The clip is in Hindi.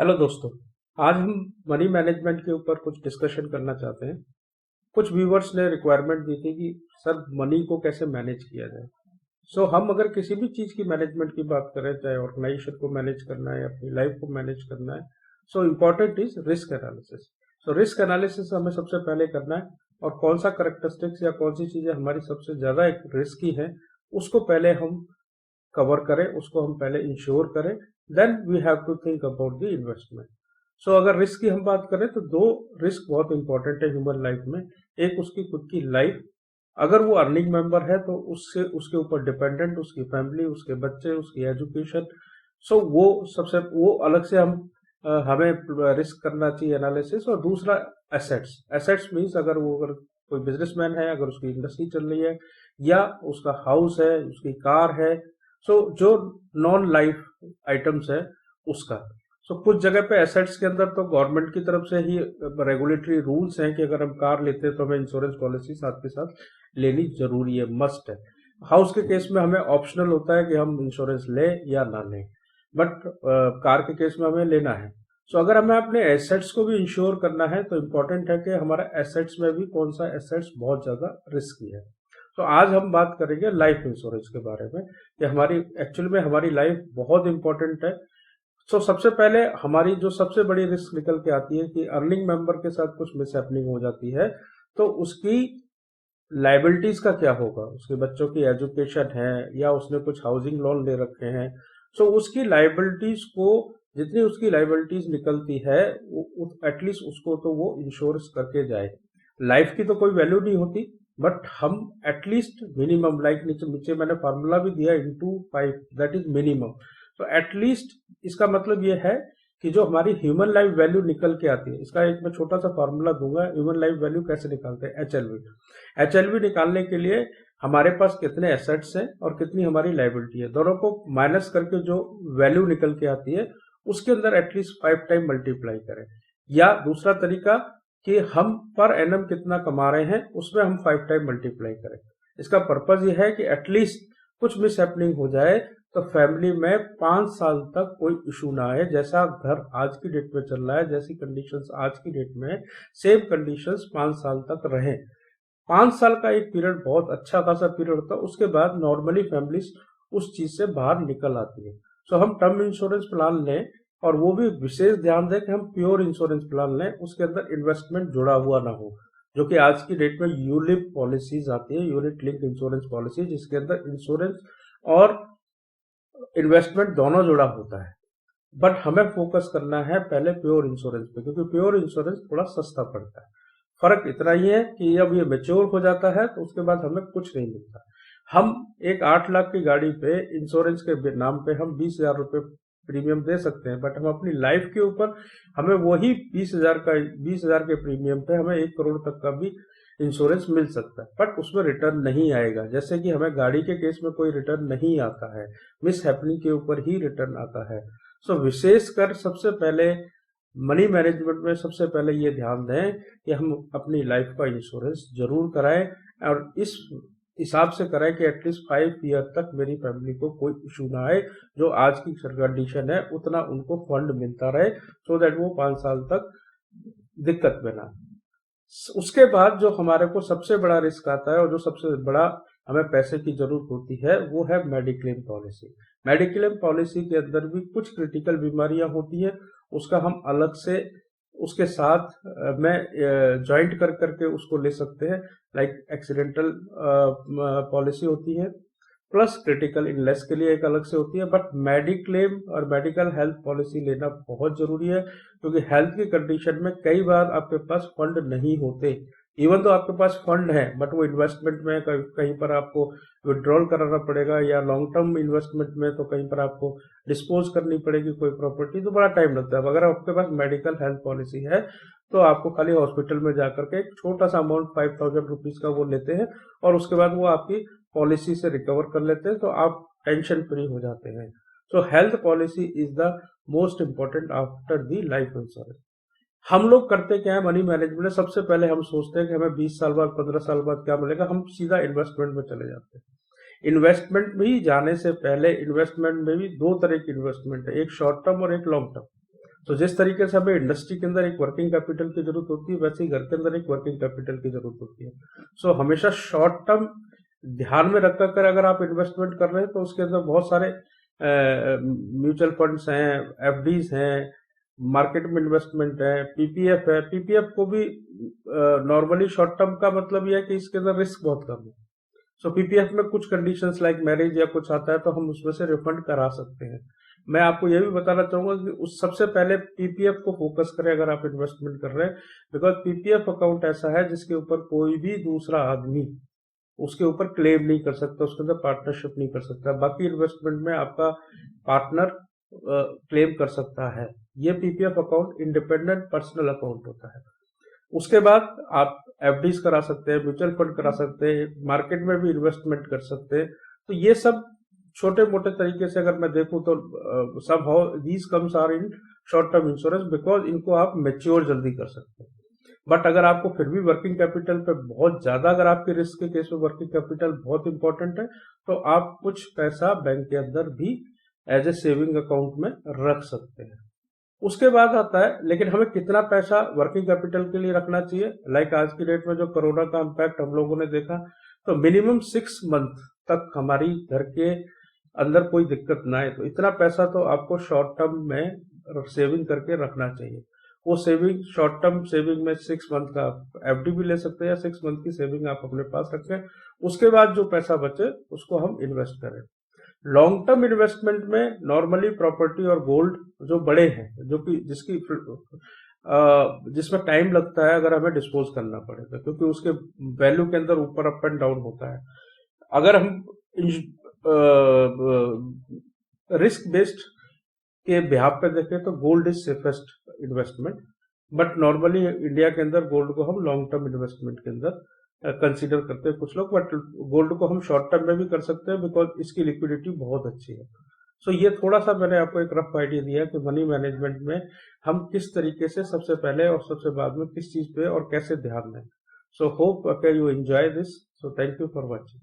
हेलो दोस्तों। आज हम मनी मैनेजमेंट के ऊपर कुछ डिस्कशन करना चाहते हैं। कुछ व्यूवर्स ने रिक्वायरमेंट दी थी कि सर मनी को कैसे मैनेज किया जाए। हम अगर किसी भी चीज की मैनेजमेंट की बात करें, चाहे ऑर्गेनाइजेशन को मैनेज करना है, अपनी लाइफ को मैनेज करना है, important is risk analysis. Risk analysis हमें सबसे पहले करना है, और कौन सा करेक्टरिस्टिक्स या कौन सी चीजें हमारी सबसे ज्यादा एक रिस्की है उसको पहले हम कवर करें, उसको हम पहले इंश्योर करें। Then we have to think about the investment. अगर रिस्क की हम बात करें तो दो रिस्क बहुत इंपॉर्टेंट है ह्यूमन लाइफ में। एक उसकी खुद की लाइफ, अगर वो अर्निंग मेंबर है तो उससे उसके ऊपर डिपेंडेंट उसकी फैमिली, उसके बच्चे, उसकी एजुकेशन। वो सबसे वो अलग से हमें रिस्क करना चाहिए एनालिसिस। और दूसरा एसेट्स। एसेट्स मीन्स अगर कोई बिजनेसमैन है, अगर उसकी इंडस्ट्री चल रही है, या उसका हाउस है, उसकी कार है, जो नॉन लाइफ आइटम्स है उसका। कुछ जगह पे एसेट्स के अंदर तो गवर्नमेंट की तरफ से ही रेगुलेटरी रूल्स हैं कि अगर हम कार लेते हैं तो हमें इंश्योरेंस पॉलिसी साथ के साथ लेनी जरूरी है, मस्ट है। हाउस के केस में हमें ऑप्शनल होता है कि हम इंश्योरेंस लें या ना लें, बट कार के केस में हमें लेना है। अगर हमें अपने एसेट्स को भी इंश्योर करना है तो इम्पोर्टेंट है कि हमारा एसेट्स में भी कौन सा एसेट्स बहुत ज्यादा रिस्की है। आज हम बात करेंगे लाइफ इंश्योरेंस के बारे में कि हमारी एक्चुअली में हमारी लाइफ बहुत इंपॉर्टेंट है। सबसे पहले हमारी जो सबसे बड़ी रिस्क निकल के आती है कि अर्निंग मेंबर के साथ कुछ मिसहैपनिंग हो जाती है, तो उसकी लाइबिलिटीज का क्या होगा। उसके बच्चों की एजुकेशन है, या उसने कुछ हाउसिंग लोन ले रखे हैं, उसकी लाइबिलिटीज को, जितनी उसकी लाइबिलिटीज निकलती है एटलीस्ट उसको तो वो इंश्योरेंस करके जाए। लाइफ की तो कोई वैल्यू नहीं होती, बट हम एटलीस्ट मिनिमम, लाइक नीचे मैंने फार्मूला भी दिया, into 5, that is minimum. At least इसका मतलब ये है कि जो हमारी ह्यूमन लाइफ वैल्यू निकल के आती है, इसका एक मैं छोटा सा फार्मूला दूंगा। ह्यूमन लाइफ वैल्यू कैसे निकालते हैं, एचएलवी निकालने के लिए हमारे पास कितने एसेट्स हैं और कितनी हमारी लाइबिलिटी है, दोनों को माइनस करके जो वैल्यू निकल के आती है उसके अंदर एटलीस्ट 5 टाइम मल्टीप्लाई करें। या दूसरा तरीका कि हम पर एनम कितना कमा रहे हैं उसमें हम 5 टाइम मल्टीप्लाई करें। इसका पर्पज यह है कि एटलीस्ट कुछ मिस हैपनिंग हो जाए तो फैमिली में 5 साल तक कोई इशू ना आए। जैसा घर आज की डेट में चल रहा है, जैसी कंडीशंस आज की डेट में, सेम कंडीशंस 5 साल तक रहें। 5 साल का एक पीरियड बहुत अच्छा खासा पीरियड होता है। उसके बाद नॉर्मली फैमिलीज उस चीज से बाहर निकल आती है। हम टर्म इंश्योरेंस प्लान लें, और वो भी विशेष ध्यान दें कि हम प्योर इंश्योरेंस प्लान लें, उसके अंदर इन्वेस्टमेंट जुड़ा हुआ ना हो, जो कि आज की डेट में यूलिप पॉलिसीज आती है, यूनिट लिंक इंश्योरेंस पॉलिसी, जिसके अंदर इंश्योरेंस और इन्वेस्टमेंट दोनों जुड़ा होता है। बट हमें फोकस करना है पहले प्योर इंश्योरेंस पे, क्योंकि प्योर इंश्योरेंस थोड़ा सस्ता पड़ता है। फर्क इतना ही है कि जब ये मेच्योर हो जाता है तो उसके बाद हमें कुछ नहीं मिलता। हम एक 8 लाख की गाड़ी पे इंश्योरेंस के नाम पे हम 20,000 रुपए प्रीमियम दे सकते हैं, बट हम अपनी लाइफ के ऊपर हमें वही 20,000 के प्रीमियम पे हमें 1 करोड़ तक का भी इंश्योरेंस मिल सकता है, बट उसमें रिटर्न नहीं आएगा। जैसे कि हमें गाड़ी के केस में कोई रिटर्न नहीं आता है, मिस हैपनिंग के ऊपर ही रिटर्न आता है। विशेषकर सबसे पहले मनी मैनेजमेंट में सबसे पहले ये ध्यान दें कि हम अपनी लाइफ का इंश्योरेंस जरूर कराएं, और इस हिसाब से कराएं कि एटलीस्ट 5 ईयर तक मेरी फैमिली को कोई इशू ना आए। जो आज की कंडीशन है उतना उनको फंड मिलता रहे, सो दैट वो 5 साल तक दिक्कत में ना। उसके बाद जो हमारे को सबसे बड़ा रिस्क आता है, और जो सबसे बड़ा हमें पैसे की जरूरत होती है, वो है मेडिक्लेम पॉलिसी। मेडिक्लेम पॉलिसी के अंदर भी कुछ क्रिटिकल बीमारियां होती हैं, उसका हम अलग से उसके साथ में ज्वाइंट कर करके उसको ले सकते हैं। लाइक एक्सीडेंटल पॉलिसी होती है, प्लस क्रिटिकल इलनेस के लिए एक अलग से होती है। बट मेडिक्लेम और मेडिकल हेल्थ पॉलिसी लेना बहुत जरूरी है, क्योंकि हेल्थ की कंडीशन में कई बार आपके पास फंड नहीं होते। इवन तो आपके पास फंड है, बट वो इन्वेस्टमेंट में कहीं पर आपको विड्रॉल कराना पड़ेगा, या लॉन्ग टर्म इन्वेस्टमेंट में तो कहीं पर आपको डिस्पोज करनी पड़ेगी कोई प्रॉपर्टी, तो बड़ा टाइम लगता है। अगर आपके पास मेडिकल हेल्थ पॉलिसी है तो आपको खाली हॉस्पिटल में जाकर के एक छोटा सा अमाउंट 5,000 रुपीज का वो लेते हैं, और उसके बाद वो आपकी पॉलिसी से रिकवर कर लेते हैं, तो आप टेंशन फ्री हो जाते हैं। Health policy is the most important after the life insurance. हम लोग करते क्या है मनी मैनेजमेंट में, सबसे पहले हम सोचते हैं कि हमें 20 साल बाद 15 साल बाद क्या मिलेगा, हम सीधा इन्वेस्टमेंट में चले जाते हैं। इन्वेस्टमेंट भी जाने से पहले, इन्वेस्टमेंट में भी 2 तरह की इन्वेस्टमेंट है, एक शॉर्ट टर्म और एक लॉन्ग टर्म। तो जिस तरीके से हमें इंडस्ट्री के अंदर एक वर्किंग कैपिटल की जरूरत होती है, वैसे ही घर के अंदर एक वर्किंग कैपिटल की जरूरत होती है। सो हमेशा शॉर्ट टर्म ध्यान में रख कर अगर आप इन्वेस्टमेंट कर रहे हैं तो उसके अंदर बहुत सारे म्यूचुअल फंड्स हैं, एफडीज हैं, मार्केट में इन्वेस्टमेंट है, पीपीएफ है। पीपीएफ को भी नॉर्मली शॉर्ट टर्म का मतलब यह है कि इसके अंदर रिस्क बहुत कम है। सो पीपीएफ में कुछ कंडीशंस लाइक मैरिज या कुछ आता है तो हम उसमें से रिफंड करा सकते हैं। मैं आपको यह भी बताना चाहूंगा कि उस सबसे पहले पीपीएफ को फोकस करें अगर आप इन्वेस्टमेंट कर रहे हैं, बिकॉज पीपीएफ अकाउंट ऐसा है जिसके ऊपर कोई भी दूसरा आदमी उसके ऊपर क्लेम नहीं कर सकता, उसके अंदर पार्टनरशिप नहीं कर सकता। बाकी इन्वेस्टमेंट में आपका पार्टनर क्लेम कर सकता है। ये PPF account independent personal account होता है। उसके बाद आप एफडीज करा सकते हैं, म्यूचुअल फंड करा सकते हैं, मार्केट में भी इन्वेस्टमेंट कर सकते हैं। तो ये सब छोटे मोटे तरीके से अगर मैं देखूं तो सब how these comes are in short term insurance, because इनको आप मैच्योर जल्दी कर सकते हैं। बट अगर आपको फिर भी वर्किंग कैपिटल पे बहुत ज्यादा, अगर आपके रिस्क के केस में वर्किंग कैपिटल बहुत इंपॉर्टेंट है, तो आप कुछ पैसा बैंक के अंदर भी एज ए सेविंग अकाउंट में रख सकते हैं। उसके बाद आता है लेकिन हमें कितना पैसा वर्किंग कैपिटल के लिए रखना चाहिए। लाइक आज की डेट में जो कोरोना का इम्पैक्ट हम लोगों ने देखा, तो मिनिमम 6 मंथ तक हमारी घर के अंदर कोई दिक्कत ना आए, तो इतना पैसा तो आपको शॉर्ट टर्म में सेविंग करके रखना चाहिए। वो सेविंग शॉर्ट टर्म सेविंग में 6 मंथ का एफडी भी ले सकते हैं या 6 मंथ की सेविंग आप अपने पास रखें। उसके बाद जो पैसा बचे उसको हम इन्वेस्ट करें। लॉन्ग टर्म इन्वेस्टमेंट में नॉर्मली प्रॉपर्टी और गोल्ड जो बड़े हैं, जो कि जिसमें टाइम लगता है अगर हमें डिस्पोज करना पड़ेगा, क्योंकि उसके वैल्यू के अंदर ऊपर अप एंड डाउन होता है। अगर हम रिस्क बेस्ड के बिहाफ पे देखें तो gold is safest investment, but normally India के अंदर गोल्ड को हम लॉन्ग टर्म इन्वेस्टमेंट के अंदर कंसीडर करते हैं कुछ लोग, बट गोल्ड को हम शॉर्ट टर्म में भी कर सकते हैं बिकॉज इसकी लिक्विडिटी बहुत अच्छी है। सो ये थोड़ा सा मैंने आपको एक रफ आइडिया दिया कि मनी मैनेजमेंट में हम किस तरीके से सबसे पहले और सबसे बाद में किस चीज पे और कैसे ध्यान दें। So hope you enjoy this. So thank you for watching.